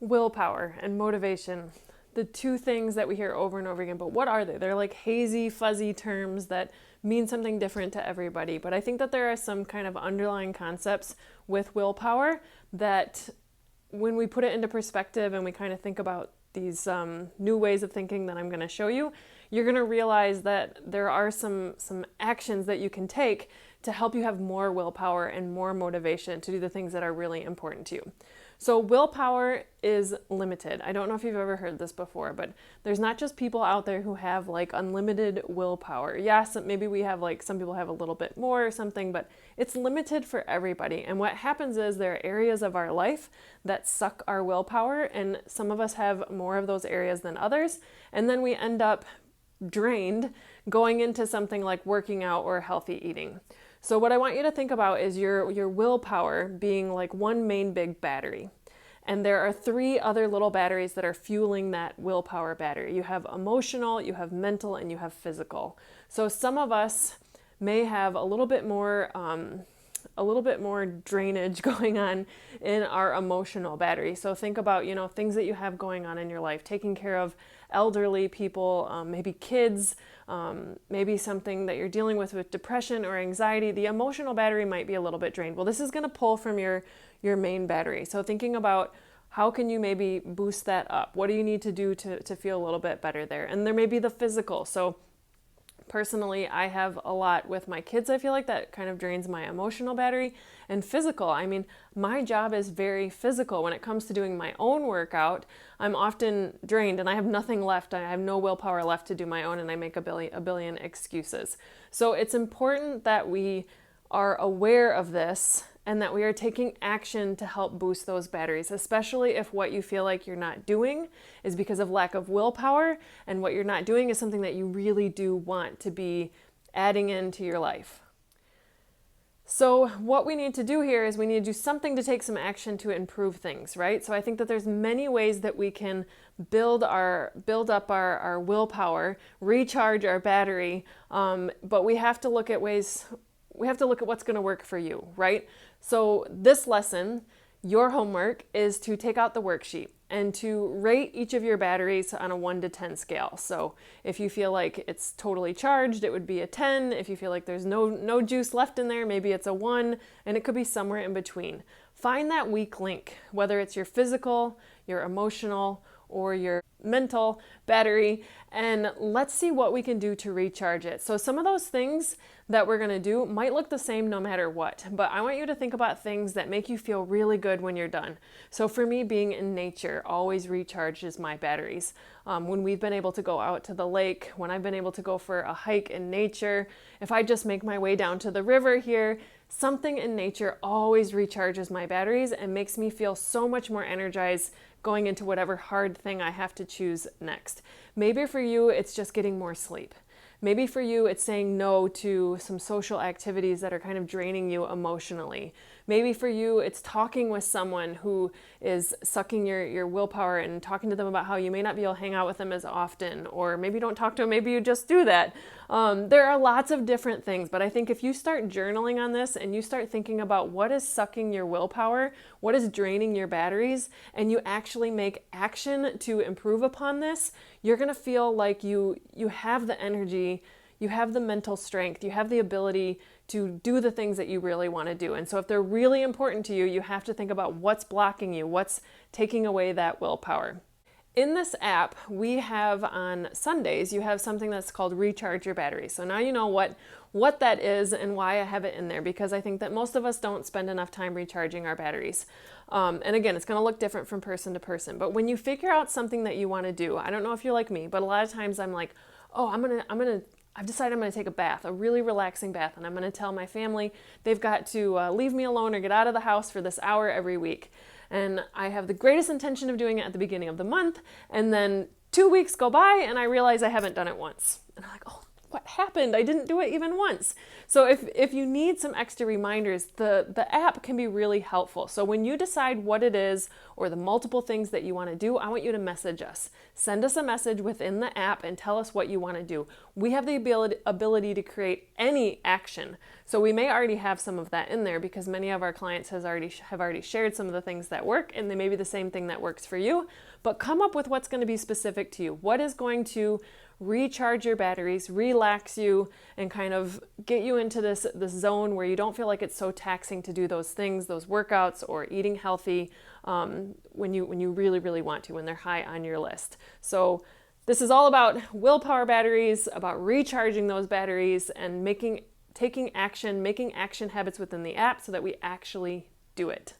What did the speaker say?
Willpower and motivation, the two things that we hear over and over again, but what are they? They're like hazy, fuzzy terms that mean something different to everybody. But I think that there are some kind of underlying concepts with willpower that when we put it into perspective and we kind of think about these new ways of thinking that I'm going to show you, you're going to realize that there are some actions that you can take to help you have more willpower and more motivation to do the things that are really important to you. So willpower is limited. I don't know if you've ever heard this before, but there's not just people out there who have like unlimited willpower. Yes, maybe we have like some people have a little bit more or something, but it's limited for everybody. And what happens is there are areas of our life that suck our willpower, and some of us have more of those areas than others. And then we end up drained going into something like working out or healthy eating. So what I want you to think about is your willpower being like one main big battery. And there are three other little batteries that are fueling that willpower battery. You have emotional, you have mental, and you have physical. So some of us may have a little bit more drainage going on in our emotional battery. So think about, things that you have going on in your life, taking care of elderly people, maybe kids, maybe something that you're dealing with depression or anxiety. The emotional battery might be a little bit drained. Well, this is going to pull from your main battery. So thinking about how can you maybe boost that up? What do you need to do to feel a little bit better there? And there may be the physical. So personally, I have a lot with my kids. I feel like that kind of drains my emotional battery. And physical, I mean, my job is very physical. When it comes to doing my own workout, I'm often drained and I have nothing left. I have no willpower left to do my own, and I make a billion excuses. So it's important that we are aware of this and that we are taking action to help boost those batteries, especially if what you feel like you're not doing is because of lack of willpower, and what you're not doing is something that you really do want to be adding into your life. So what we need to do here is we need to do something to take some action to improve things, right? So I think that there's many ways that we can build up our willpower, recharge our battery, but we have to look at what's going to work for you, right? So this lesson, your homework is to take out the worksheet and to rate each of your batteries on a 1 to 10 scale. So if you feel like it's totally charged, it would be a 10. If you feel like there's no juice left in there, maybe it's a 1, and it could be somewhere in between. Find that weak link, whether it's your physical, your emotional, or your mental battery, and let's see what we can do to recharge it. So some of those things that we're going to do might look the same no matter what, but I want you to think about things that make you feel really good when you're done. So for me, being in nature always recharges my batteries. When we've been able to go out to the lake, when I've been able to go for a hike in nature, if I just make my way down to the river here, something in nature always recharges my batteries and makes me feel so much more energized going into whatever hard thing I have to choose next. Maybe for you, it's just getting more sleep. Maybe for you, it's saying no to some social activities that are kind of draining you emotionally. Maybe for you, it's talking with someone who is sucking your willpower and talking to them about how you may not be able to hang out with them as often, or maybe you don't talk to them, maybe you just do that. There are lots of different things, but I think if you start journaling on this and you start thinking about what is sucking your willpower, what is draining your batteries, and you actually make action to improve upon this, you're going to feel like you have the energy, you have the mental strength, you have the ability to do the things that you really want to do. And so if they're really important to you, you have to think about what's blocking you, what's taking away that willpower. In this app, we have on Sundays, you have something that's called Recharge Your Battery. So now you know what that is and why I have it in there, because I think that most of us don't spend enough time recharging our batteries. And again, it's going to look different from person to person. But when you figure out something that you want to do, I don't know if you're like me, but a lot of times I'm like, oh, I've decided I'm going to take a bath, a really relaxing bath, and I'm going to tell my family they've got to leave me alone or get out of the house for this hour every week. And I have the greatest intention of doing it at the beginning of the month, and then 2 weeks go by and I realize I haven't done it once. And I'm like, oh, what happened? I didn't do it even once. So if you need some extra reminders, the app can be really helpful. So when you decide what it is or the multiple things that you want to do, I want you to message us. Send us a message within the app and tell us what you want to do. We have the ability to create any action. So we may already have some of that in there because many of our clients have already shared some of the things that work, and they may be the same thing that works for you. But come up with what's going to be specific to you. What is going to recharge your batteries, relax you, and kind of get you into this zone where you don't feel like it's so taxing to do those things, those workouts or eating healthy when you really, really want to, when they're high on your list. So this is all about willpower batteries, about recharging those batteries and making action habits within the app so that we actually do it.